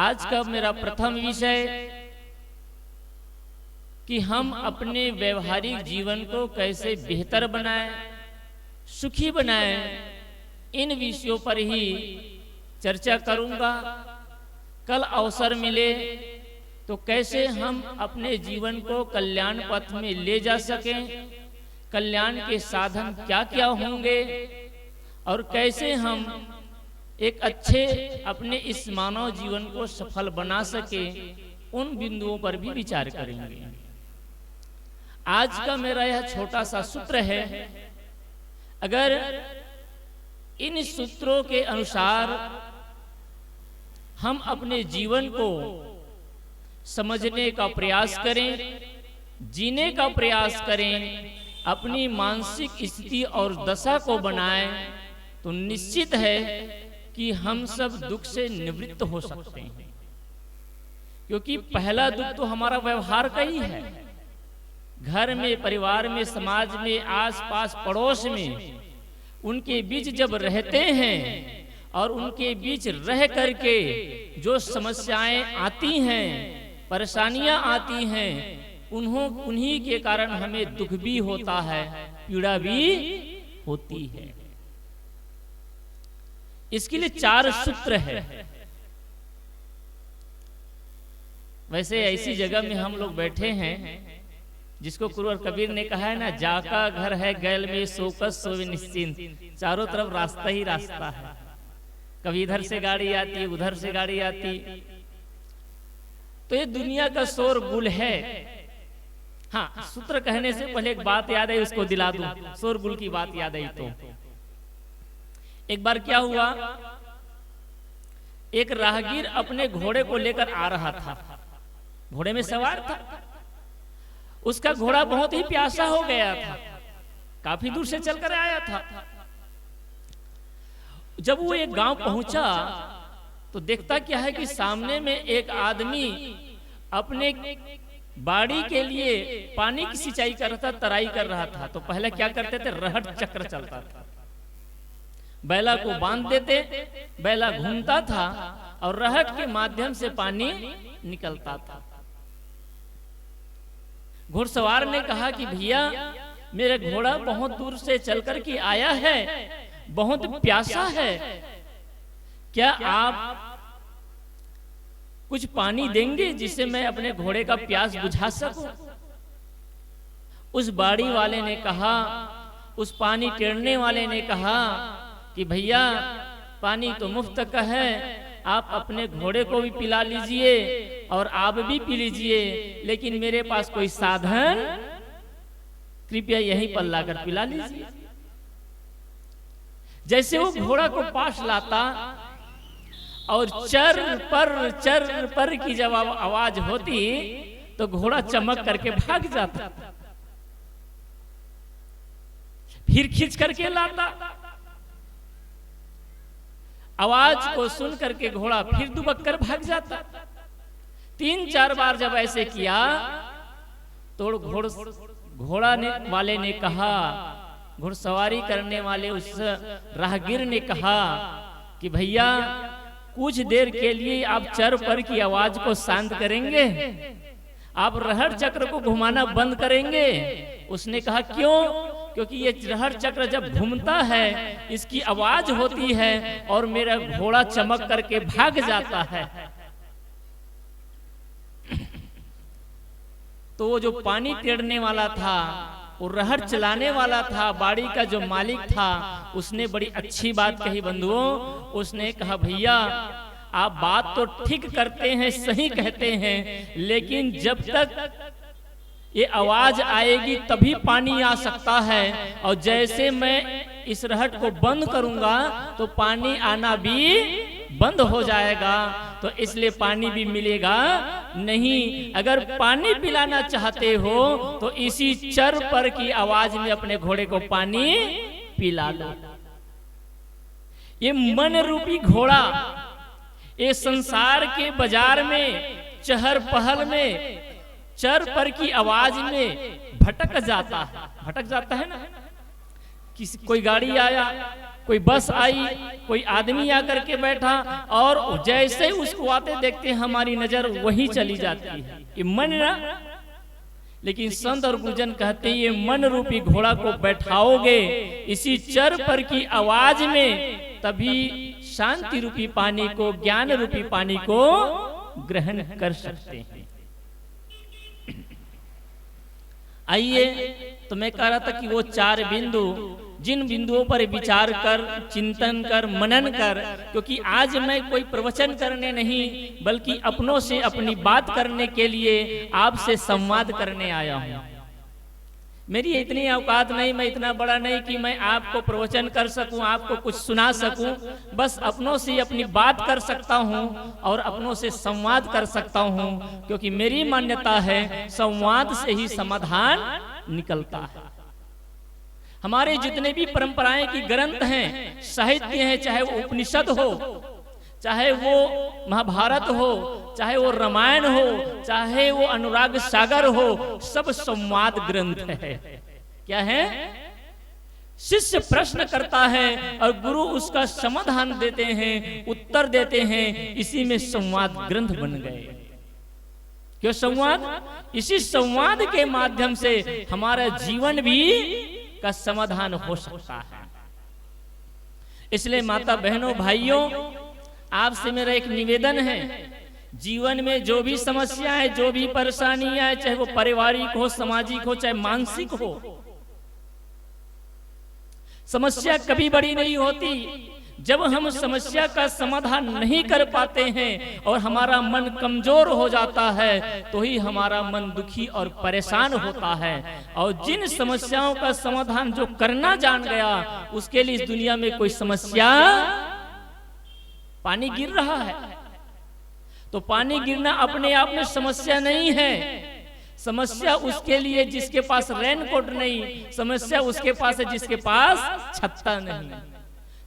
आज का मेरा प्रथम विषय कि हम अपने व्यवहारिक जीवन को कैसे बेहतर बनाएं, सुखी बनाएं, इन विषयों पर ही चर्चा करूंगा। कल अवसर मिले तो कैसे हम अपने जीवन को कल्याण पथ में ले जा सकें, कल्याण के साधन क्या क्या होंगे और कैसे हम एक अच्छे अपने इस मानव जीवन को सफल बना सके, उन बिंदुओं पर भी विचार करेंगे। आज का मेरा यह छोटा सा सूत्र है। अगर इन सूत्रों के अनुसार हम अपने जीवन को समझने का प्रयास करें, जीने का प्रयास करें, अपनी मानसिक स्थिति और दशा को बनाएं, तो निश्चित है कि हम सब दुख से निवृत्त हो सकते हैं। क्योंकि पहला दुख तो हमारा व्यवहार का ही है। घर में, परिवार में, समाज में, आसपास पड़ोस में उनके बीच जब रहते हैं और उनके बीच रह करके जो समस्याएं आती हैं, परेशानियां आती हैं, उन्हीं के कारण हमें दुख भी होता है, पीड़ा भी होती है। इसके लिए 4 सूत्र है। वैसे ऐसी जगह में हम लोग बैठे हैं जिसको कुंवर कबीर ने कहा है ना, जाका घर है गैल में सोकस सोवे निश्चिंत। चारों तरफ रास्ता ही रास्ता है। कभी इधर से गाड़ी आती, उधर से गाड़ी आती। तो ये दुनिया का शोरगुल है। हाँ, सूत्र कहने से पहले एक बात याद है, उसको दिला दूं। शोरगुल की बात याद आई तो एक बार क्या हुआ, एक राहगीर अपने घोड़े को लेकर आ रहा था। घोड़े में सवार था। उसका घोड़ा बहुत ही प्यासा हो गया था, काफी दूर से चलकर आया था। जब वो एक गांव पहुंचा तो देखता क्या है कि सामने में एक आदमी अपने बाड़ी के लिए पानी की सिंचाई कर रहा था, तराई कर रहा था। तो पहले क्या करते थे, रहट चक्र चलता था। बैला को बांध देते, बैला घूमता था और रहट के माध्यम से पानी निकलता था। घुड़सवार ने कहा कि भैया, मेरा घोड़ा बहुत दूर से चलकर के आया है, बहुत प्यासा है, क्या आप कुछ पानी देंगे जिससे मैं अपने घोड़े का प्यास बुझा सकूं? उस बाड़ी वाले ने कहा, उस पानी टेरने वाले ने कहा कि भैया, पानी तो मुफ्त का है, आप अपने घोड़े को भी पिला लीजिए और आप भी पी लीजिए, लेकिन मेरे पास कोई साधन, कृपया यहीं पर लाकर पिला लीजिए। जैसे वो घोड़ा को पास लाता और चर पर की जब आवाज होती तो घोड़ा चमक करके भाग जाता, फिर खींच करके लाता। आवाज को सुन करके घोड़ा फिर दुबक कर भाग जाता। 3-4 बार जब ऐसे किया तो घोड़ा वाले ने कहा, घुड़सवारी करने वाले उस राहगीर ने कहा कि भैया, कुछ देर के लिए आप चर पर की आवाज को शांत करेंगे, आप रहट चक्र को घुमाना बंद करेंगे? उसने कहा क्यों? क्योंकि ये रहट चक्र जब घूमता है, इसकी आवाज होती है और मेरा घोड़ा चमक करके भाग जाता है। तो वो जो पानी टेरने वाला था, वो रहट चलाने वाला था, बाड़ी का जो मालिक था, उसने बड़ी अच्छी बात कही बंधुओं। उसने कहा भैया, आप बात तो ठीक करते हैं, सही कहते हैं, लेकिन जब तक ये आवाज आएगी तभी पानी आ सकता है, और जैसे मैं इस रहट को बंद करूंगा तो पानी आना भी बंद हो जाएगा, तो इसलिए पानी भी मिलेगा नहीं। अगर पानी पिलाना चाहते हो तो इसी चर पर की आवाज में अपने घोड़े को पानी पिला लो। ये मन रूपी घोड़ा ये संसार के बाजार में, चहल पहल में, चर पर की आवाज में भटक जाता है ना। कोई गाड़ी आया, कोई बस आई, कोई आदमी आकर के बैठा, और जैसे ही उसको आते देखते हमारी नजर वहीं चली जाती है। ये मन ना, लेकिन संत और गुरुजन कहते हैं ये मन रूपी घोड़ा को बैठाओगे इसी चर पर की आवाज में, तभी शांति रूपी पानी को, ज्ञान रूपी पानी को ग्रहण कर सकते हैं। आइए, तो मैं कह रहा था कि वो 4 बिंदु, जिन बिंदुओं पर विचार कर, चिंतन कर, मनन कर, क्योंकि आज मैं कोई प्रवचन करने नहीं बल्कि अपनों से अपनी बात करने के लिए आपसे संवाद करने आया हूँ। मेरी इतनी औकात नहीं, मैं इतना बड़ा नहीं कि मैं आपको प्रवचन कर सकूं, आपको कुछ सुना सकूं। बस अपनों से अपनी बात कर सकता हूं और अपनों से संवाद कर सकता हूं, क्योंकि मेरी मान्यता है संवाद से ही समाधान निकलता है। हमारे जितने भी परंपराएं की ग्रंथ हैं, साहित्य हैं, चाहे वो उपनिषद हो, चाहे वो महाभारत हो, चाहे वो रामायण हो, चाहे वो अनुराग सागर हो, सब संवाद ग्रंथ है। क्या है? शिष्य प्रश्न करता है और गुरु उसका समाधान देते हैं, उत्तर देते हैं। इसी में संवाद ग्रंथ बन गए। क्यों संवाद? इसी संवाद के माध्यम से हमारा जीवन भी का समाधान हो सकता है। इसलिए माता बहनों भाइयों, आपसे मेरा एक निवेदन है, जीवन में जो भी समस्याएं, जो भी परेशानियां, चाहे वो पारिवारिक हो, सामाजिक हो, चाहे मानसिक हो, समस्या कभी बड़ी नहीं होती। जब हम समस्या का समाधान नहीं कर पाते हैं और हमारा मन कमजोर हो जाता है, तो ही हमारा मन दुखी और परेशान होता है। और जिन समस्याओं का समाधान जो करना जान गया, उसके लिए इस दुनिया में कोई समस्या, पानी गिर रहा है तो पानी गिरना अपने आप में समस्या नहीं है। समस्या उसके लिए जिसके पास रेनकोट नहीं, समस्या उसके पास है जिसके पास छत्ता नहीं।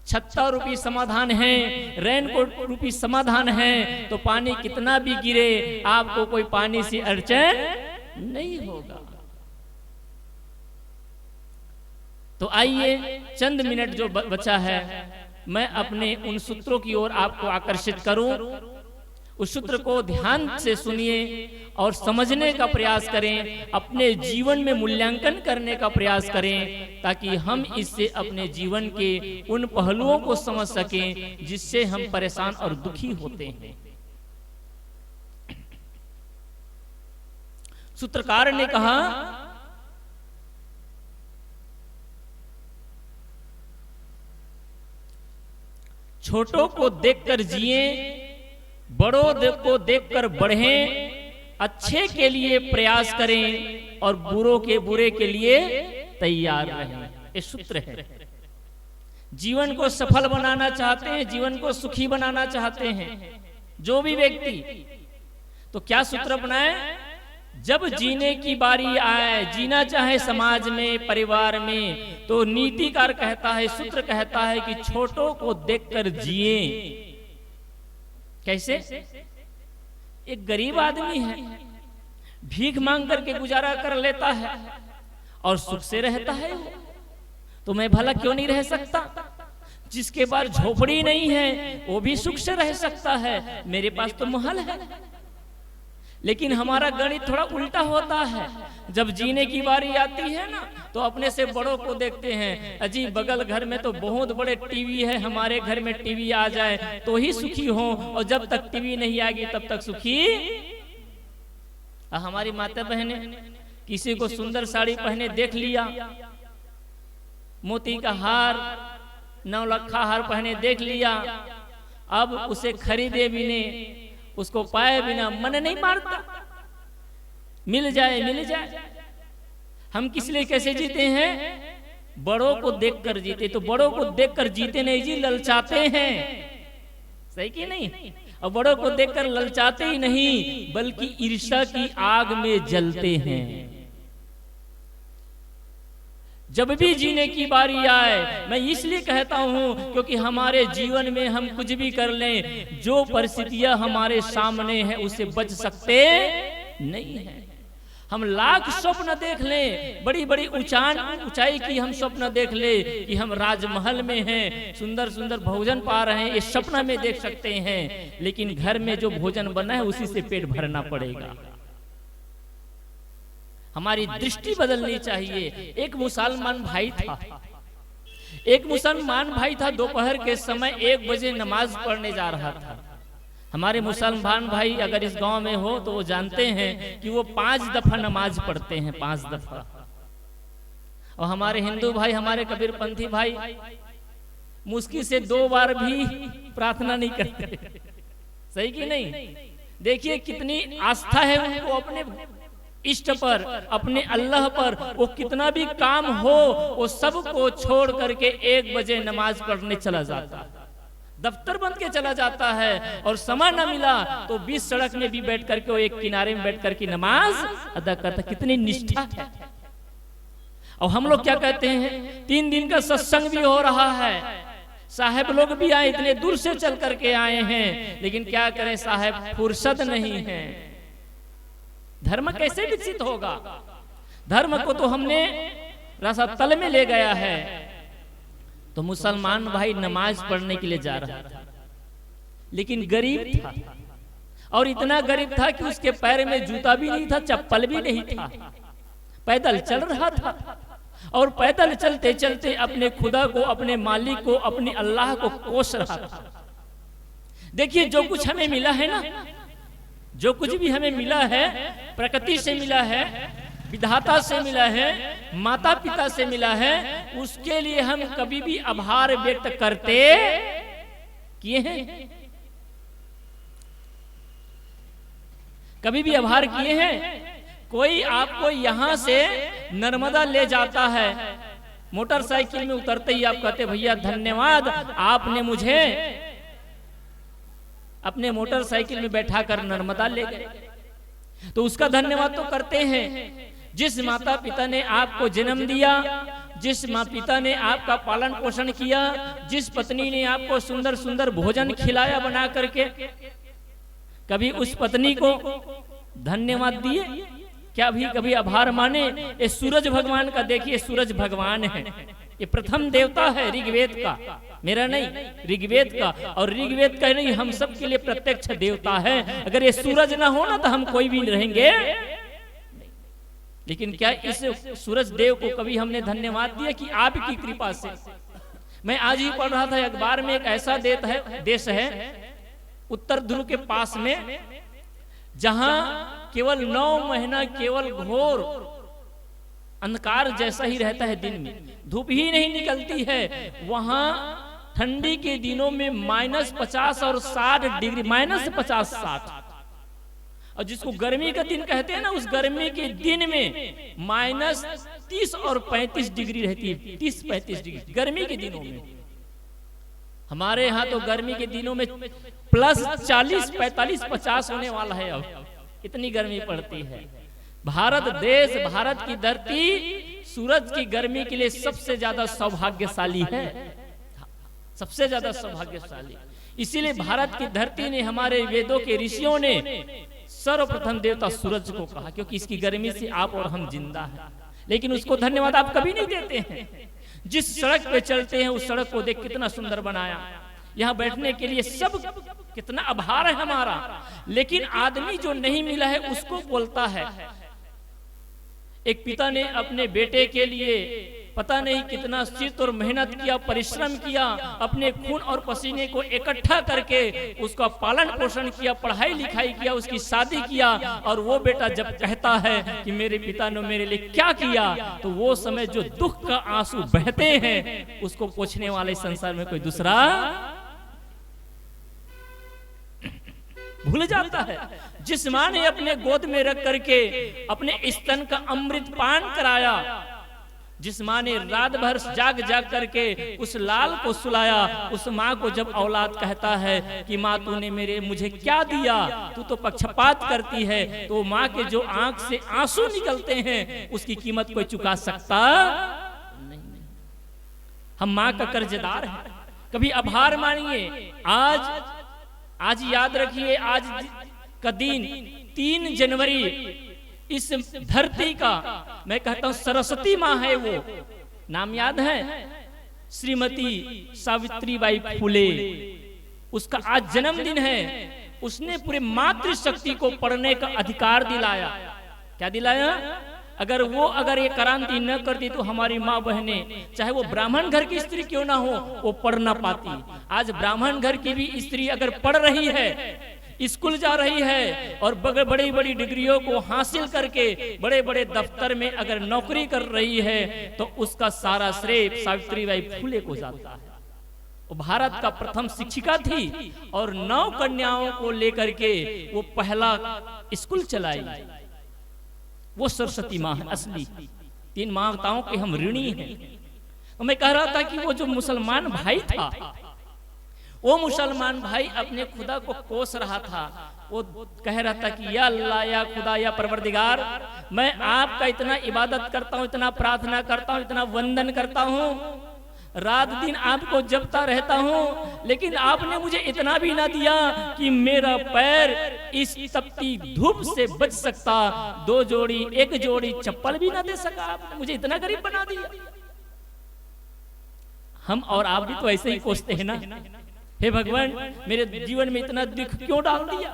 छत्ता रूपी समाधान है, रेनकोट रूपी समाधान है, तो पानी कितना भी गिरे आपको कोई पानी से अड़चन नहीं होगा। तो आइए, चंद मिनट जो बचा है, मैं अपने उन सूत्रों की ओर आपको आकर्षित करूं। उस सूत्र को ध्यान से सुनिए और समझने का प्रयास करें, अपने जीवन में मूल्यांकन करने का प्रयास करें, ताकि हम इससे अपने जीवन के उन पहलुओं को समझ सकें जिससे हम परेशान और दुखी होते हैं। सूत्रकार ने कहा, छोटों को देखकर जिए, बड़ों को देखकर बढ़ें, अच्छे के लिए प्रयास करें और बुरों के बुरे के लिए तैयार रहें। ये सूत्र है। जीवन को सफल बनाना चाहते हैं, जीवन को सुखी बनाना चाहते हैं जो भी व्यक्ति, तो क्या सूत्र बनाए? जब जीने की बारी आए, जीना चाहे समाज में, परिवार में, तो नीतिकार कहता है, सूत्र कहता है कि छोटों को देखकर जिए। कैसे? एक गरीब आदमी है, भीख मांग करके गुजारा कर लेता है और सुख से रहता है, तो मैं भला क्यों नहीं रह सकता? जिसके पास झोपड़ी नहीं है वो भी सुख से रह सकता है, मेरे पास तो महल है। लेकिन हमारा गणित थोड़ा उल्टा होता है। जब जीने की बारी आती है ना, तो अपने से बड़ों को देखते हैं, अजी बगल घर में तो बहुत बड़े टीवी है, हमारे घर में टीवी आ जाए तो ही सुखी हो, और जब तक टीवी नहीं आएगी तब तक सुखी। हमारी माता बहने किसी को सुंदर साड़ी पहने देख लिया, मोती का हार, 9 लखा हार पहने देख लिया, अब उसे खरीदे बिने, उसको पाए बिना मन नहीं मारता, मिल जाए मिल जाए। हम किस लिए कैसे जीते हैं? बड़ों को देखकर जीते। तो बड़ों को देखकर जीते नहीं जी, ललचाते हैं। सही कि नहीं? और बड़ों को देखकर ललचाते ही नहीं, बल्कि ईर्ष्या की आग में जलते हैं। जब भी जीने की बारी आए, मैं इसलिए कहता हूं क्योंकि हमारे जीवन में हम कुछ भी कर लें, जो परिस्थितियां हमारे सामने है उससे बच सकते नहीं है। हम लाख स्वप्न देख लें, बड़ी बड़ी ऊंचाई की हम स्वप्न देख ले कि हम राजमहल में हैं, सुंदर सुंदर भोजन पा रहे हैं, ये सपना में देख सकते हैं, लेकिन घर में जो भोजन बना है उसी से पेट भरना पड़ेगा। हमारी दृष्टि बदलनी चाहिए। एक मुसलमान भाई था, दोपहर के समय 1 बजे नमाज पढ़ने जा रहा था। हमारे मुसलमान भाई अगर इस गांव में हो तो वो जानते हैं कि वो 5 दफा नमाज पढ़ते हैं, 5 दफा। और हमारे हिंदू भाई, हमारे कबीरपंथी भाई मुश्किल से 2 बार भी प्रार्थना नहीं करते। सही कि नहीं? देखिए कितनी आस्था है उनको अपने इष्ट पर, अपने अल्लाह पर। वो कितना भी काम हो वो सब को छोड़ करके 1 बजे नमाज पढ़ने चला जाता है, दफ्तर बंद के चला जाता है, और समय न मिला तो बीच सड़क में भी बैठ करके वो एक किनारे में बैठ करके नमाज अदा करता। कितनी निष्ठा है। और हम लोग क्या कहते हैं, 3 दिन का सत्संग भी हो रहा है, साहब लोग भी आए, इतने दूर से चल करके आए हैं, लेकिन क्या करें साहब, फुर्सत नहीं है। धर्म कैसे विकसित होगा? धर्म को तो हमने रसा तल में ले गया है। तो मुसलमान भाई नमाज पढ़ने के लिए जा रहा था, लेकिन गरीब था, और इतना गरीब था कि उसके पैर में जूता भी नहीं था, चप्पल भी नहीं था, पैदल चल रहा था। और पैदल चलते चलते अपने खुदा को, अपने मालिक को, अपने अल्लाह को कोस रहा था। देखिए जो कुछ हमें मिला है ना, जो कुछ भी हमें मिला है, प्रकृति से मिला है, विधाता से मिला है, माता पिता से मिला है, उसके लिए हम कभी भी आभार व्यक्त करते किए हैं? कभी भी आभार किए हैं? कोई आपको यहां से नर्मदा ले जाता है, मोटरसाइकिल में उतरते ही आप कहते भैया धन्यवाद, आपने मुझे अपने मोटरसाइकिल में बैठाकर नर्मदा ले गए, तो उसका धन्यवाद तो करते हैं। जिस माता पिता ने आपको जन्म दिया, जिस माता पिता ने आपका पालन पोषण किया, जिस पत्नी ने आपको सुंदर सुंदर भोजन खिलाया बना करके, कभी उस पत्नी को धन्यवाद दिए क्या? भी कभी आभार माने? ये सूरज भगवान का देखिए, सूरज भगवान है, ये प्रथम देवता है ऋग्वेद का, मेरा नहीं, ऋग्वेद का। और ऋग्वेद का नहीं, हम सब के लिए प्रत्यक्ष देवता है। अगर ये सूरज ना हो ना तो हम कोई भी रहेंगे। लेकिन क्या इस सूरज देव को कभी हमने धन्यवाद दिया कि आपकी कृपा से? मैं आज ही पढ़ रहा था अखबार में, एक ऐसा देश है उत्तर ध्रुव के पास में, जहां केवल 9 महीना केवल घोर अंधकार जैसा ही रहता है, दिन में धूप ही नहीं निकलती है। वहां ठंडी के दिनों में -50 और 60 डिग्री, -50-60, और जिसको गर्मी का दिन कहते हैं ना, उस गर्मी के दिन में -30 और 35 डिग्री रहती है, 30-35 डिग्री गर्मी के दिनों में। हमारे यहाँ तो गर्मी के दिनों में +40, 45, 50 होने वाला है, अब इतनी गर्मी पड़ती है। भारत देश, भारत की धरती सूरज की गर्मी के लिए सबसे ज्यादा सौभाग्यशाली है, सबसे ज्यादा सौभाग्यशाली। इसीलिए भारत की धरती ने, हमारे वेदों के ऋषियों ने सर्वप्रथम देवता सूरज को कहा, क्योंकि इसकी गर्मी से आप और हम जिंदा हैं। लेकिन उसको धन्यवाद आप कभी नहीं देते हैं। जिस सड़क पे चलते हैं उस सड़क को देख कितना सुंदर बनाया, यहाँ बैठने के लिए सब कितना आभार है हमारा। लेकिन आदमी जो नहीं मिला है उसको बोलता है। एक पिता ने अपने बेटे के लिए पता नहीं कितना चित और मेहनत किया, परिश्रम किया, अपने खून और पसीने को इकट्ठा करके उसका पालन पोषण किया, पढ़ाई लिखाई किया, उसकी शादी किया। और वो बेटा जब कहता है कि मेरे पिता ने मेरे लिए क्या किया, तो वो समय जो दुख का आंसू बहते हैं उसको पोंछने वाले संसार में कोई दूसरा भूल जाता है। जिस माँ ने अपने गोद में रख करके अपने स्तन का अमृत पान कराया, जिस माँ ने रात भर जाग जाग करके उस लाल को सुलाया, उस माँ को जब औलाद कहता है कि माँ तूने मुझे क्या दिया, तू तो पक्षपात करती है, तो माँ के जो आंख से आंसू निकलते हैं उसकी कीमत कोई चुका सकता नहीं। हम माँ का कर्जदार हैं। कभी आभार मानिए। आज याद रखिए, आज का दिन 3 जनवरी इस धरती का, मैं कहता हूं सरस्वती माँ है वो, नाम याद है, श्रीमती सावित्रीबाई फुले, उसका आज जन्मदिन है। उसने पूरे मातृशक्ति को पढ़ने का अधिकार दिलाया। क्या दिलाया? अगर ये क्रांति न करती तो हमारी माँ बहनें, चाहे वो ब्राह्मण घर की स्त्री क्यों ना हो, वो पढ़ ना पाती। आज ब्राह्मण घर की भी स्त्री अगर पढ़ रही है, स्कूल जा रही है और बड़ी बड़ी डिग्रियों को हासिल करके बड़े बड़े दफ्तर में अगर नौकरी कर रही है, तो उसका सारा श्रेय सावित्रीबाई फुले को जाता है। वो भारत का प्रथम शिक्षिका थी और 9 कन्याओं को लेकर के वो पहला स्कूल चलाई। वो सरस्वती माँ है असली। 3 माताओं के हम ऋणी हैं। तो मैं कह रहा था कि वो जो मुसलमान भाई था, वो मुसलमान भाई अपने खुदा को कोस रहा था। वो कह रहा था कि या अल्लाह, या खुदा, या परवरदिगार, मैं आपका इतना इबादत करता हूँ, इतना प्रार्थना करता हूँ, इतना वंदन करता हूँ, रात दिन आपको जपता रहता हूँ, लेकिन आपने मुझे इतना भी ना दिया कि मेरा पैर इस तपती धूप से बच सकता। 1 जोड़ी चप्पल भी ना दे सका। आपने मुझे इतना गरीब बना दिया। हम और आप भी तो ऐसे ही कोसते हैं ना, हे भगवान मेरे जीवन में इतना दुख क्यों डाल दिया।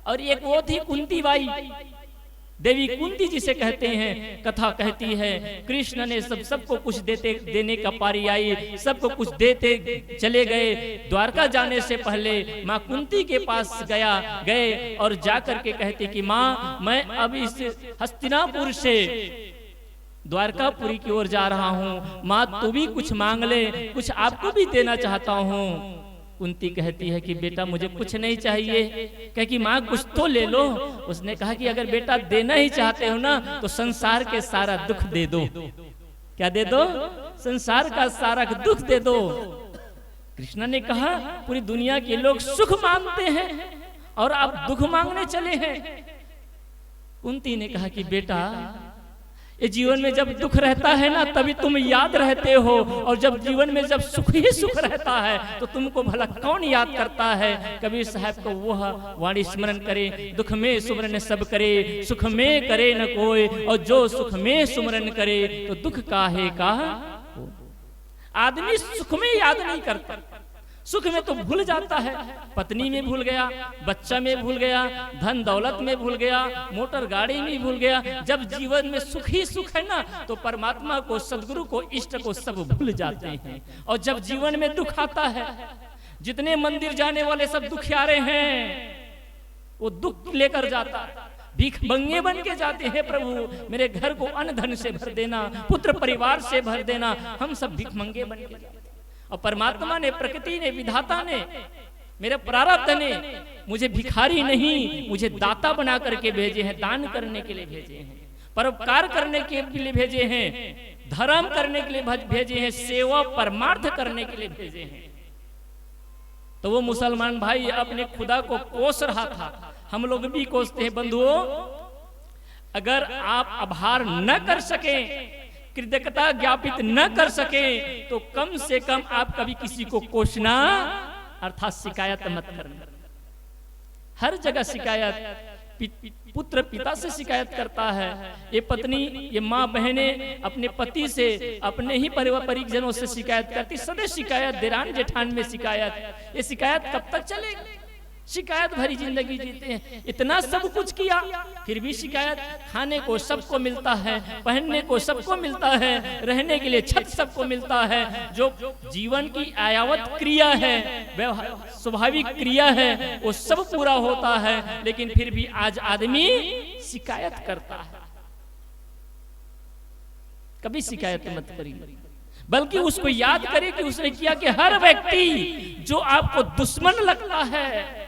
और एक वो थी कुंती बाई, देवी कुंती जिसे कहते हैं। कथा कहती है कृष्ण ने सबको कुछ देने का पारी आई, सबको कुछ देते चले गए। द्वारका जाने से पहले माँ कुंती के पास गए और जाकर के कहते कि माँ, मैं अब इस हस्तिनापुर से द्वारकापुरी की ओर जा रहा हूँ, माँ तू भी कुछ मांग ले, कुछ आपको भी देना चाहता हूँ। कुंती कहती है कि बेटा मुझे कुछ नहीं चाहिए। कहे कि माँ कुछ तो ले लो। उसने कहा कि अगर बेटा देना ही चाहते हो ना, तो संसार के सारा दुख दे दो। क्या दे दो? संसार का सारा दुख दे दो। कृष्ण ने कहा पूरी दुनिया के लोग सुख मांगते हैं और आप दुख मांगने चले हैं। कुंती ने कहा कि बेटा, ये जीवन में जब दुख रहता है ना, तभी तुम याद रहते हो, और जब जीवन में जब सुख ही सुख रहता है तो तुमको भला कौन याद करता है। कबीर साहब को वह वाणी स्मरण करे, दुख में सुमरन सब करे, सुख में करे न कोई, और जो सुख में सुमरन करे तो दुख काहे का। आदमी सुख में याद नहीं करता, सुख में तो भूल जाता है। पत्नी में भूल गया, बच्चा में भूल गया, धन दौलत में भूल गया, मोटर गाड़ी में भूल गया। जब जीवन में सुख ही सुख है ना, तो परमात्मा को, सदगुरु को, इष्ट को सब भूल जाते हैं। और जब जीवन में दुख आता है, जितने मंदिर जाने वाले सब दुखियारे हैं, वो दुख लेकर जाता है। भीख मंगे बन के जाते हैं, प्रभु मेरे घर को अन्न धन से भर देना, पुत्र परिवार से भर देना। हम सब भीख मंगे बन के जाते। और परमात्मा ने, प्रकृति ने, विधाता ने, मेरे प्रारब्ध ने मुझे भिखारी नहीं, मुझे दाता बना करके भेजे हैं, दान करने के लिए भेजे हैं, परोपकार करने के लिए भेजे हैं, धर्म करने के लिए भेजे हैं, सेवा परमार्थ करने के लिए भेजे हैं। तो वो मुसलमान भाई अपने खुदा को कोस रहा था। हम लोग भी कोसते हैं बंधुओं। अगर आप आभार न कर सके, कृतज्ञता ज्ञापित न कर सके, तो कम से कम आप कभी किसी को कोसना अर्थात शिकायत मत करना। हर जगह शिकायत, पुत्र पिता से शिकायत करता है, ये पत्नी, ये माँ बहने अपने पति से, अपने ही परिजनों से शिकायत करती, सदैव शिकायत, देरान जेठान में शिकायत। ये शिकायत कब तक चलेगी? शिकायत भरी जिंदगी जीते हैं। इतना सब कुछ किया फिर भी शिकायत। खाने को सबको मिलता है, पहनने को सबको मिलता है, रहने के लिए छत सबको मिलता है, जो जीवन की आयावत क्रिया है, स्वाभाविक क्रिया है, वो सब पूरा होता है, लेकिन फिर भी आज आदमी शिकायत करता है। कभी शिकायत मत करिए, बल्कि उसको याद करें कि उसने किया। कि हर व्यक्ति जो आपको दुश्मन लगता है,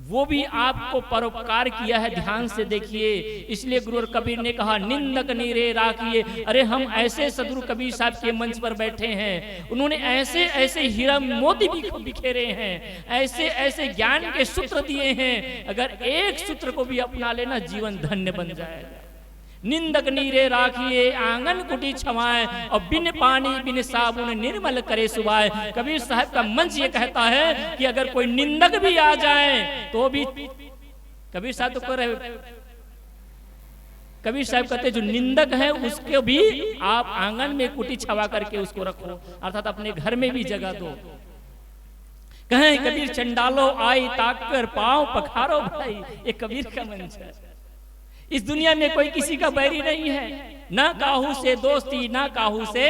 वो भी आपको परोपकार किया है। ध्यान से देखिए। इसलिए गुरु कबीर ने कहा, निंदक नीरे राखिए। अरे हम ऐसे सदगुरु कबीर साहब के मंच पर बैठे हैं, उन्होंने ऐसे ऐसे हीरा मोती बिखेरे हैं, ऐसे ऐसे ज्ञान के सूत्र दिए हैं। अगर एक सूत्र को भी अपना लेना, जीवन धन्य बन जाएगा। निंदक नीरे राखिए, आंगन कुटी छवाए, और बिन पानी बिन साबुन निर्मल करे सुबाए। कबीर साहब का मंच ये कहता है कि अगर कोई निंदक भी आ जाए तो भी, कबीर साहब तो कह रहे कबीर साहब कहते जो निंदक है उसके भी आप आंगन में कुटी छवा करके उसको रखो, अर्थात अपने घर में भी जगह दो। कहें कबीर चंडालो आई ताक कर पांव पखारो भाई, ये कबीर का मंच है। इस दुनिया में कोई किसी का बैरी नहीं है, ना काहू से दोस्ती ना काहू से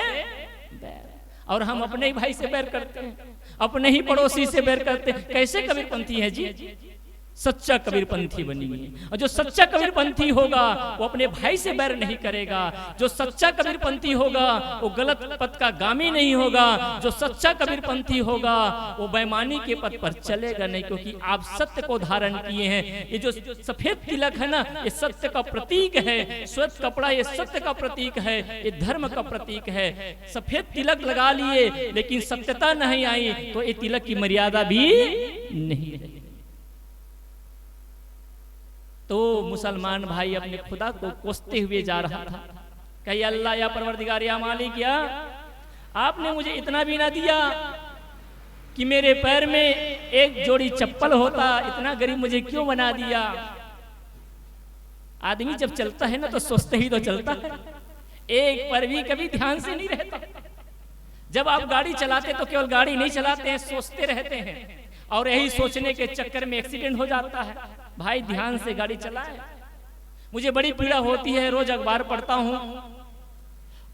बैर, और हम अपने ही भाई से बैर करते हैं, अपने ही पड़ोसी से बैर करते हैं। कैसे कबीरपंथी है जी? सच्चा कबीरपंथी बनिए, और जो सच्चा कबीरपंथी होगा वो अपने भाई से बैर नहीं करेगा। जो सच्चा कबीरपंथी होगा वो गलत पथ का गामी नहीं होगा। जो सच्चा कबीरपंथी होगा वो बेईमानी के पथ पर चलेगा नहीं, क्योंकि आप सत्य को धारण किए हैं। ये जो सफेद तिलक है ना, ये सत्य का प्रतीक है। श्वेत कपड़ा ये सत्य का प्रतीक है, ये धर्म का प्रतीक है। सफेद तिलक लगा लिए लेकिन सत्यता नहीं आई तो ये तिलक की मर्यादा भी नहीं है। तो मुसलमान भाई अपने खुदा को कोसते हुए जा रहा था, कही अल्लाह या परवरदिगार या मालिक, या आपने मुझे इतना भी ना दिया कि मेरे पैर में एक जोड़ी चप्पल होता, इतना गरीब मुझे क्यों बना दिया। आदमी जब चलता है ना तो सोचते ही तो चलता है, एक पर भी कभी ध्यान से नहीं रहता। जब आप गाड़ी चलाते तो केवल गाड़ी नहीं चलाते हैं, सोचते रहते हैं, और यही सोचने के चक्कर में एक्सीडेंट हो जाता है। भाई ध्यान से गाड़ी चलाए। मुझे बड़ी पीड़ा होती है, रोज अखबार पढ़ता हूं,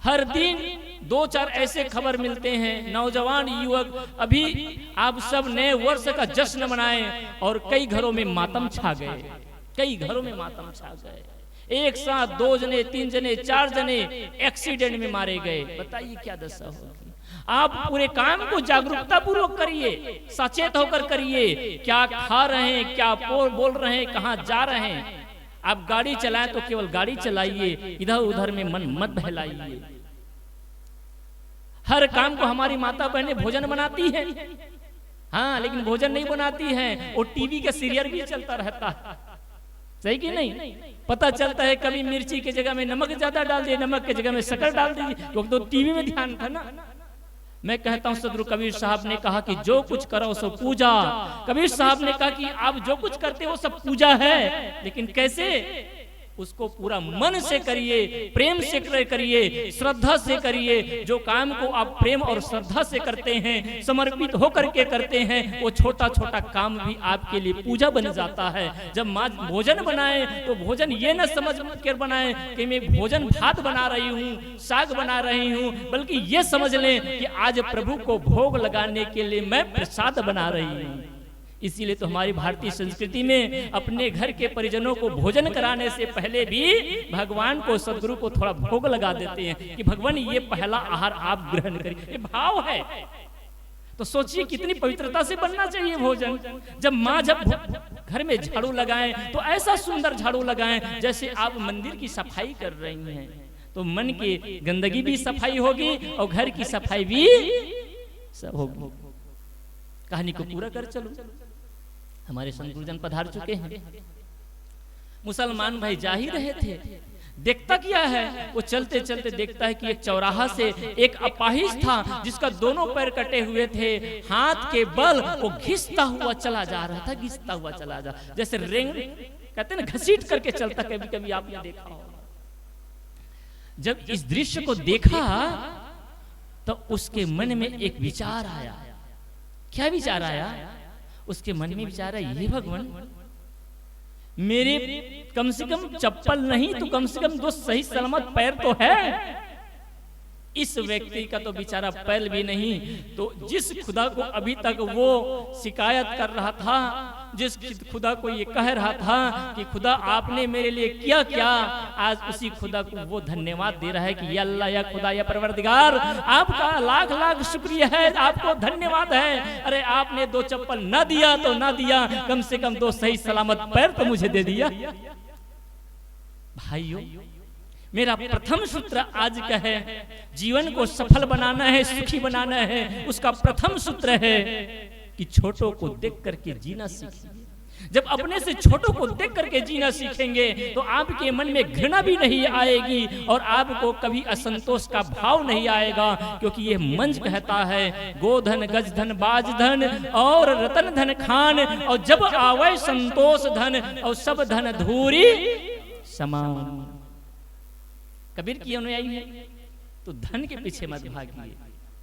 हर दिन 2-4 ऐसे खबर मिलते हैं, नौजवान युवक अभी आप सब नए वर्ष का जश्न मनाएं और कई घरों में मातम छा गए, कई घरों में मातम छा गए। एक साथ 2 जने 3 जने 4 जने एक्सीडेंट में मारे गए। बताइए क्या दशा होगी। आप पूरे काम को जागरूकता पूर्वक करिए, सचेत होकर करिए, क्या खा रहे हैं, क्या बोल रहे हैं, कहां जा रहे हैं। आप गाड़ी चलाएं तो केवल गाड़ी चलाइए, इधर उधर में मन मत बहलाइए। हर काम को हमारी माता बहनें भोजन बनाती हैं, हाँ, लेकिन भोजन नहीं बनाती हैं, वो टीवी का सीरियल भी चलता रहता है, सही कि नहीं। पता चलता है कभी मिर्ची की जगह में नमक ज्यादा डाल दिए, नमक की जगह में शक्कर डाल दीजिए, क्योंकि तो टीवी में ध्यान था ना। मैं कहता हूं सदगुरु कबीर साहब ने कहा कि जो कुछ करो सो पूजा। कबीर साहब ने कहा कि आप जो कुछ करते हो सब पूजा है, लेकिन कैसे? उसको पूरा मन से करिए, प्रेम से करिए, श्रद्धा से करिए। जो काम को आप प्रेम और श्रद्धा से करते हैं, समर्पित होकर के करते हैं, वो छोटा छोटा काम भी आपके लिए पूजा बन जाता है। जब माँ भोजन बनाए तो भोजन ये न समझ कर बनाए कि मैं भोजन भात बना रही हूँ, साग बना रही हूँ, बल्कि ये समझ लें कि आज प्रभु को भोग लगाने के लिए मैं प्रसाद बना रही हूँ। इसीलिए तो हमारी भारतीय संस्कृति में अपने घर के परिजनों को भोजन कराने से पहले भी भगवान को, सदगुरु को थोड़ा भोग लगा देते हैं कि भगवान ये पहला आहार आप ग्रहण करिए। ये भाव है। तो सोचिए कितनी पवित्रता से बनना चाहिए भोजन। जब माँ जब घर में झाड़ू लगाएं तो ऐसा सुंदर झाड़ू लगाएं जैसे आप मंदिर की सफाई कर रही हैं, तो मन की गंदगी भी सफाई होगी और घर की सफाई भी सब होगी। कहानी को पूरा कर चलो, हमारे संत गुरुजन पधार चुके हैं। मुसलमान भाई जा ही रहे थे, देखता क्या है, वो चलते चलते देखता है कि एक चौराहा से एक अपाहिज था जिसका दोनों पैर कटे हुए थे, हाथ के बल वो घिसता हुआ चला जा रहा था, घिसता हुआ चला जा, जैसे रेंग कहते हैं ना, घसीट करके चलता। कभी कभी आपने देखा हो। जब इस दृश्य को देखा तो उसके मन में एक विचार आया। क्या विचार आया? उसके मन में विचार आया, ये भगवान मेरे कम से कम चप्पल नहीं तो कम से कम 2 सही सलामत पैर तो है। इस व्यक्ति का तो बेचारा पैर भी नहीं, तो जिस खुदा को अभी तक वो शिकायत कर रहा था, जिस खुदा को ये कह रहा था कि खुदा आपने मेरे लिए किया क्या, आज उसी खुदा को वो धन्यवाद दे रहा है कि या अल्लाह, या खुदा, या परवरदिगार, आपका लाख लाख शुक्रिया है, आपको धन्यवाद है। अरे आपने 2 चप्पल ना दिया तो ना दिया, कम से कम 2 सही सलामत पैर तो मुझे दे दिया। भाइयों, मेरा प्रथम सूत्र आज का है, जीवन को सफल बनाना है, सुखी बनाना है, उसका प्रथम सूत्र है कि छोटों को देख करके जीना सीखिए। जब अपने से छोटों को देख करके जीना सीखेंगे तो आपके मन में घृणा भी नहीं आएगी और आपको कभी असंतोष का भाव नहीं आएगा, क्योंकि ये मंच कहता है गोधन गजधन बाजधन और रतन धन खान, और जब आवे संतोष धन और सब धन धूरी समान। कबीर की अनुयायी है तो धन के पीछे मत भागिए,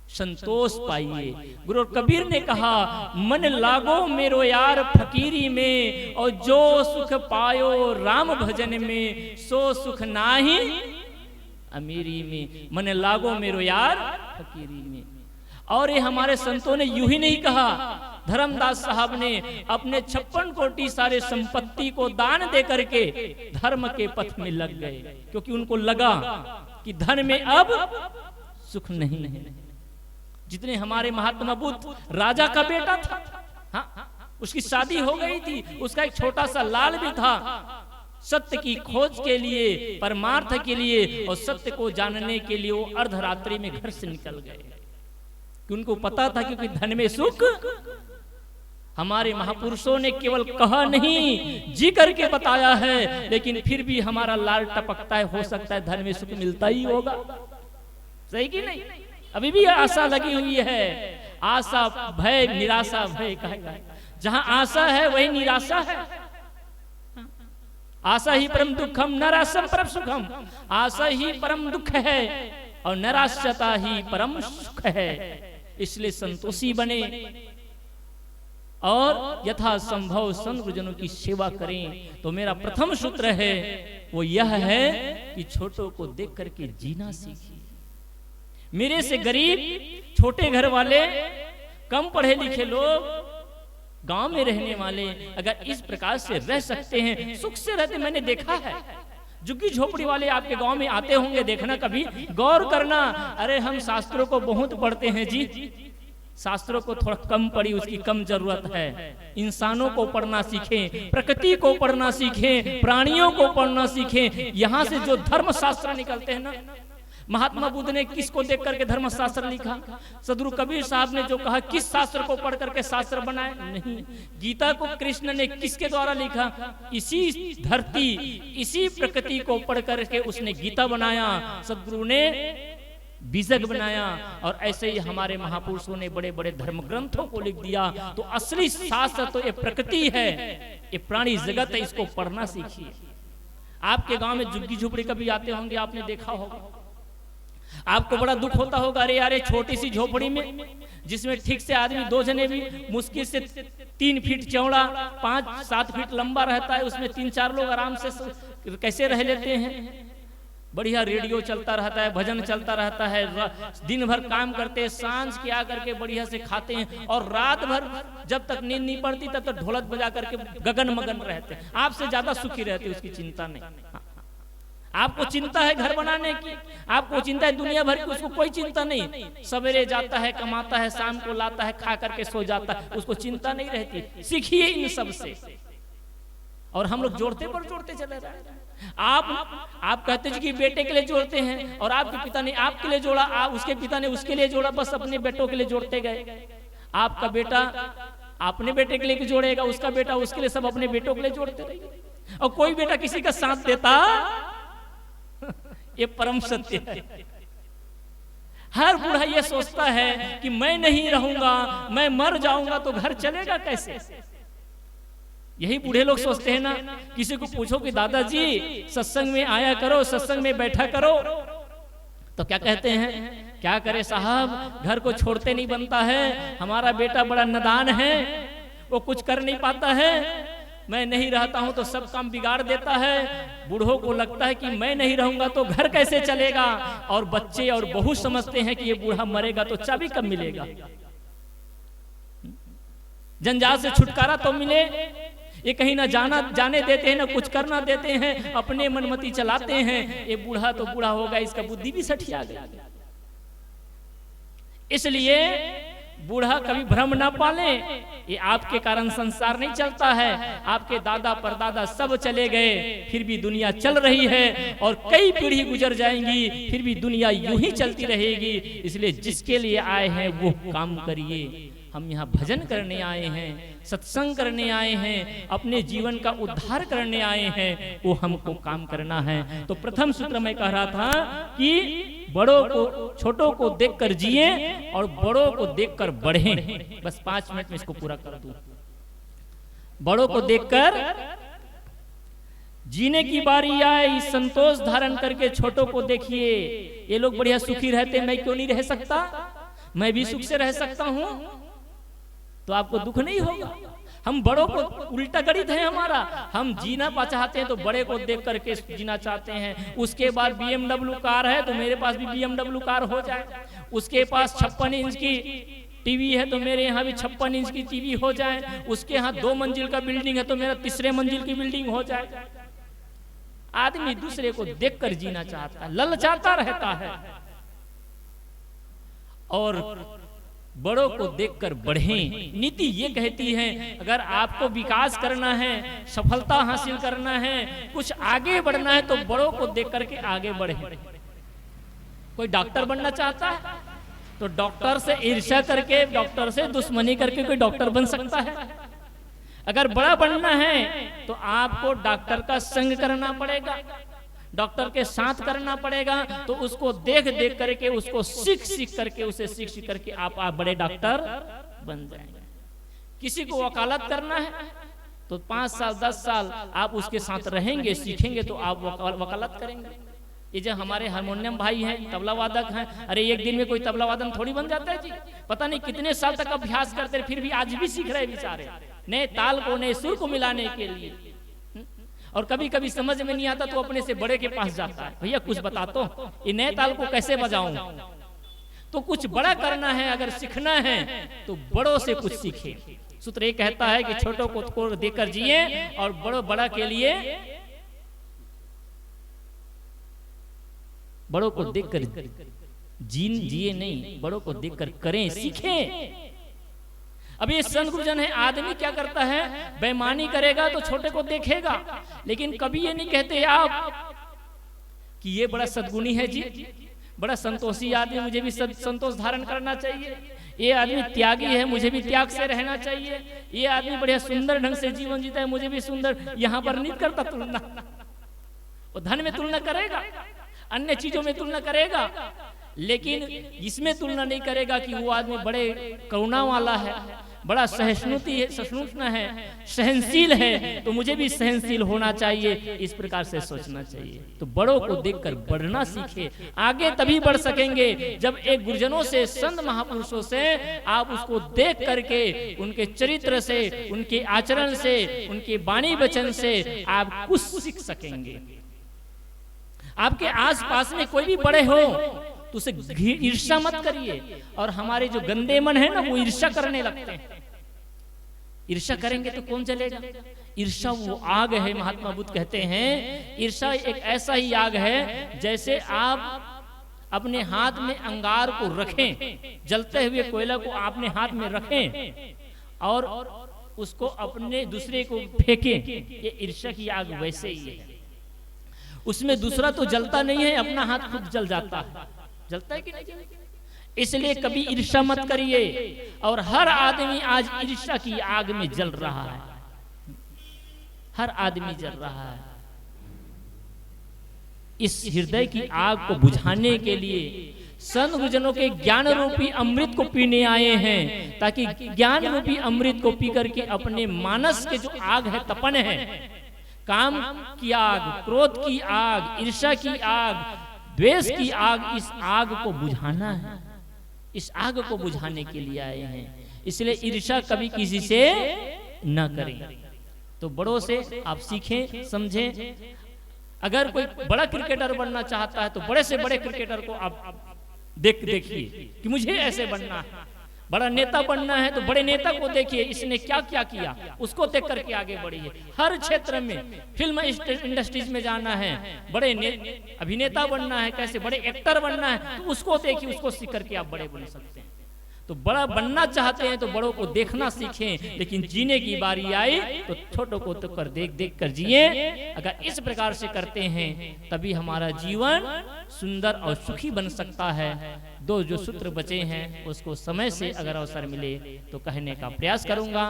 संतोष पाइए। गुरु कबीर ने कहा मन लागो मेरो यार फकीरी में, और जो सुख पायो राम भजन में, सो सुख नाही अमीरी में। मन लागो मेरो यार फकीरी में। और ये हमारे संतों ने यूं ही नहीं कहा, धर्मदास साहब ने अपने 56 कोटि सारे संपत्ति को दान दे करके धर्म के पथ में लग गए, क्योंकि उनको लगा कि धन में अब सुख नहीं है। जितने हमारे महात्मा बुद्ध, राजा का बेटा था, हाँ, उसकी शादी हो गई थी, उसका एक छोटा सा लाल भी था। सत्य की खोज के लिए, परमार्थ के लिए और सत्य को जानने के लिए वो अर्धरात्रि में घर से निकल गए, कि उनको पता था क्योंकि धन में सुख। हमारे महापुरुषों ने केवल कहा नहीं, जी करके बताया है, लेकिन फिर भी हमारा लाल टपकता है, हो सकता है धन में सुख मिलता ही होगा। सही कि नहीं? अभी भी आशा लगी हुई है। आशा भय निराशा भय कहेगा, जहां आशा है वही निराशा है। आशा ही परम दुखम नराशम परम सुखम। आशा ही परम दुख है और निराशता ही परम सुख है। इसलिए संतोषी बने और यथा संभव संत गुरुजनों की सेवा करें। तो मेरा प्रथम सूत्र है वो यह है कि छोटों को देख करके जीना सीखिए। मेरे से गरीब, छोटे घर वाले, कम पढ़े लिखे लोग, गांव में रहने वाले अगर इस प्रकार से रह सकते हैं, सुख से रहते, मैंने देखा है। झुग्गी झोपड़ी वाले आपके गांव में आते होंगे, देखना, कभी गौर करना। अरे हम शास्त्रों को बहुत पढ़ते हैं जी, शास्त्रों को थोड़ा कम पढ़ी, उसकी कम जरूरत है। इंसानों को पढ़ना सीखें, प्रकृति को पढ़ना सीखें, प्राणियों को पढ़ना सीखें। यहाँ से जो धर्म शास्त्र निकलते हैं ना, महात्मा बुद्ध ने किसको देख करके धर्मशास्त्र लिखा? सदगुरु कबीर साहब ने जो कहा, किस शास्त्र को पढ़ करके शास्त्र बनाए? नहीं। गीता को कृष्ण ने किसके द्वारा लिखा? इसी धरती, इसी प्रकृति को पढ़ करके उसने गीता बनाया, सदगुरु ने बीजक बनाया। और ऐसे ही हमारे महापुरुषों ने बड़े बड़े धर्म ग्रंथों को लिख दिया। तो असली शास्त्र तो ये प्रकृति है, ये प्राणी जगत है, इसको पढ़ना सीखिए। आपके गांव में झुग्गी झोपड़ी कभी आते होंगे, आपने देखा होगा, आपको बड़ा दुख होता होगा। अरे यार, छोटी सी झोपड़ी में जिसमें ठीक से आदमी 2 जने भी मुश्किल से 3 फीट चौड़ा, 5-7 फीट लंबा रहता है, उसमें 3-4 लोग आराम से कैसे रह लेते हैं? बढ़िया रेडियो चलता रहता है, भजन चलता रहता है, दिन भर काम करते हैं, सांझ के आकर के बढ़िया से खाते हैं, और रात भर जब तक नींद नहीं पड़ती तब तक ढोलक बजा करके गगन मगन रहते हैं। आपसे ज्यादा सुखी रहते, उसकी चिंता नहीं। आपको चिंता है घर बनाने की, आपको चिंता है दुनिया भर की, उसको कोई चिंता नहीं। सवेरे जाता है, कमाता है, शाम को लाता है, खा करके सो जाता है, उसको चिंता नहीं रहती। सीखिए इन सब से। और हम लोग जोड़ते पर जोड़ते चले जाते हैं। आप कहते हैं कि बेटे के लिए जोड़ते हैं, और आपके पिता ने आपके लिए जोड़ा, उसके पिता ने उसके लिए जोड़ा, बस अपने बेटों के लिए जोड़ते गए। आपका बेटा अपने बेटे के लिए जोड़ेगा, उसका बेटा उसके लिए, सब अपने बेटों के लिए जोड़ते रहेंगे। और कोई बेटा किसी का साथ देता, ये परम सत्य है। हर बूढ़ा ये सोचता है कि मैं नहीं रहूंगा, मैं मर जाऊंगा तो घर चलेगा कैसे? यही बूढ़े लोग सोचते हैं ना। किसी को पूछो कि दादाजी सत्संग में आया करो, सत्संग में बैठा करो, तो क्या कहते हैं? क्या करे साहब, घर को छोड़ते नहीं बनता है, हमारा बेटा बड़ा नादान है, वो कुछ कर नहीं पाता है, मैं नहीं रहता हूं तो सब काम बिगाड़ देता है। बूढ़ों को लगता है कि मैं नहीं रहूंगा तो घर कैसे चलेगा, और बच्चे और बहू समझते हैं कि ये बूढ़ा मरेगा तो चाबी कब मिलेगा। जंजाल से छुटकारा तो मिले, ये कहीं ना जाने देते हैं, ना कुछ करना देते हैं, अपने मनमती चलाते हैं। ये बूढ़ा तो बूढ़ा होगा, इसका बुद्धि भी सठिया गया। इसलिए बूढ़ा कभी भ्रम ना पाले, ये आपके कारण संसार नहीं चलता है। आपके दादा परदादा सब चले गए, फिर भी दुनिया चल रही है, और कई पीढ़ी गुजर जाएंगी, फिर भी दुनिया यूं ही चलती रहेगी। इसलिए जिसके लिए आए हैं वो काम करिए। हम यहाँ भजन करने आए हैं, सत्संग करने आए हैं, अपने जीवन का उद्धार करने आए हैं, वो हमको काम करना है। तो प्रथम सूत्र में कह रहा था कि बड़ों को, छोटों को देखकर जिए और बड़ों को देखकर बढ़ें। बस 5 मिनट में इसको पूरा कर दूं। बड़ों को देखकर जीने की बारी आए संतोष धारण करके छोटों को देखिए, ये लोग बढ़िया सुखी रहते, मैं क्यों नहीं रह सकता, मैं भी सुख से रह सकता हूं, तो आपको दुख नहीं होगा। हम बड़ों को उल्टा गणित है हमारा, हम जीना चाहते हैं तो बड़े को देख करके जीना चाहते हैं। उसके बाद BMW कार है तो मेरे पास भी BMW कार हो जाए, उसके पास 56 इंच की टीवी है तो मेरे यहाँ भी 56 इंच की टीवी हो जाए, उसके यहाँ 2 मंजिल का बिल्डिंग है तो मेरा 3रे मंजिल की बिल्डिंग हो जाए। आदमी दूसरे को देखकर जीना चाहता है, ललचाता रहता है, और बड़ों को देखकर बढ़ें। नीति ये कहती है अगर आपको विकास करना है, सफलता हासिल करना है, कुछ आगे बढ़ना है तो बड़ों को देख करके आगे बढ़े। कोई डॉक्टर बनना चाहता है तो डॉक्टर से ईर्ष्या करके, डॉक्टर से दुश्मनी करके कोई डॉक्टर बन सकता है। अगर बड़ा बनना है तो आपको डॉक्टर का संग करना पड़ेगा, डॉक्टर के साथ करना पड़ेगा, तो उसको देख देख करके, उसको सीख करके, उसे सीख करके आप बड़े डॉक्टर बन जाएंगे। किसी को वकालत करना है तो 5 साल 10 साल आप उसके साथ रहेंगे, सीखेंगे तो आप वकालत करेंगे। ये जो हमारे हारमोनियम भाई हैं, तबला वादक हैं, अरे एक दिन में कोई तबला वादन थोड़ी बन जाता है जी, पता नहीं कितने साल तक अभ्यास करते फिर भी आज भी सीख रहे बेचारे, नए ताल को, नए सुर को मिलाने के लिए। और कभी कभी समझ में नहीं आता तो अपने से बड़े के पास जाता है, भैया कुछ बता तो, ये नए ताल को कैसे बजाऊं। तो कुछ बड़ा करना है, अगर सीखना है तो बड़ों से कुछ सीखे। सूत्र ये कहता है कि छोटों को देकर जिए और बड़ा के लिए, बड़ों को देखकर जिए नहीं, बड़ों को देखकर करें, सीखें। अब ये संत गुरुजन है, आदमी क्या करता है, बेईमानी करेगा तो छोटे को देखेगा, लेकिन कभी ये नहीं कहते आप कि ये बड़ा सद्गुणी है जी, बड़ा संतोषी आदमी, मुझे भी संतोष धारण करना चाहिए, ये आदमी त्यागी है, मुझे भी त्याग से रहना चाहिए, ये आदमी बढ़िया सुंदर ढंग से जीवन जीता है, मुझे भी सुंदर। यहाँ पर नहीं करता तुलना, वो धन में तुलना करेगा, अन्य चीजों में तुलना करेगा, लेकिन इसमें तुलना नहीं करेगा कि वो आदमी बड़े करुणा वाला है, बड़ा सहिष्णुता है, सहनशील है, तो मुझे भी सहनशील होना चाहिए, इस प्रकार से सोचना चाहिए। तो बड़ों को देखकर बढ़ना सीखे, आगे तभी बढ़ सकेंगे जब एक गुरुजनों से, संत महापुरुषों से आप उसको देख करके, उनके चरित्र से, उनके आचरण से, उनके वाणी वचन से आप कुछ सीख सकेंगे। आपके आसपास में कोई भी बड़े हो तो उसे ईर्ष्या मत करिए। और हमारे जो गंदे मन है ना, वो ईर्ष्या करने लगते हैं। ईर्ष्या करेंगे तो कौन चलेगा। ईर्ष्या वो आग है, महात्मा बुद्ध कहते हैं ईर्ष्या एक ऐसा ही आग है जैसे आप अपने हाथ में अंगार को रखें, जलते हुए कोयला को आपने हाथ में रखें और उसको अपने दूसरे को फेंकें। ये ईर्ष्या की आग वैसे ही है, उसमें दूसरा तो जलता नहीं है, अपना हाथ खुद जल जाता है। जलता है कि नहीं? इसलिए कभी ईर्ष्या मत करिए। और हर आदमी आज ईर्ष्या की आग में जल रहा है, हर आदमी जल रहा है। इस हृदय की आग को बुझाने के लिए संत गुरुजनों के ज्ञान रूपी अमृत को पीने आए हैं, ताकि ज्ञान रूपी अमृत को पी करके अपने मानस के जो आग है, तपन है, काम की आग, क्रोध की आग, ईर्ष्या की आग, द्वेष की आग, इस आग को बुझाना है। इस आग को बुझाने के लिए आए हैं। इसलिए ईर्ष्या कभी किसी से न करें। तो बड़ों से आप सीखें, समझें। अगर कोई बड़ा क्रिकेटर बनना चाहता है तो बड़े से बड़े क्रिकेटर को आप देखिए कि मुझे ऐसे बनना है। बड़ा नेता बनना है तो बड़े नेता को देखिए, इसने क्या क्या किया, उसको देख करके आगे बढ़िए। हर क्षेत्र में, फिल्म इंडस्ट्रीज में जाना है, बड़े अभिनेता बनना है, कैसे बड़े एक्टर बनना है, तो उसको देखिए, उसको सीख करके आप बड़े बन सकते हैं। तो बड़ा बनना चाहते हैं तो बड़ों को देखना सीखें, लेकिन जीने की बारी आई तो छोटों को तो कर देख कर जिए। अगर इस प्रकार से करते हैं तभी हमारा जीवन सुंदर और सुखी बन सकता है। दो जो सूत्र बचे हैं उसको समय से अगर अवसर मिले तो कहने का प्रयास करूंगा।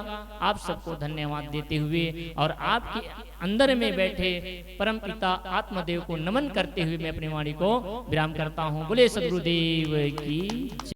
आप सबको धन्यवाद देते हुए और आपके अंदर में बैठे परम पिता आत्मदेव को नमन करते हुए मैं अपनी वाणी को विराम करता हूँ। बोले सद्गुरुदेव की।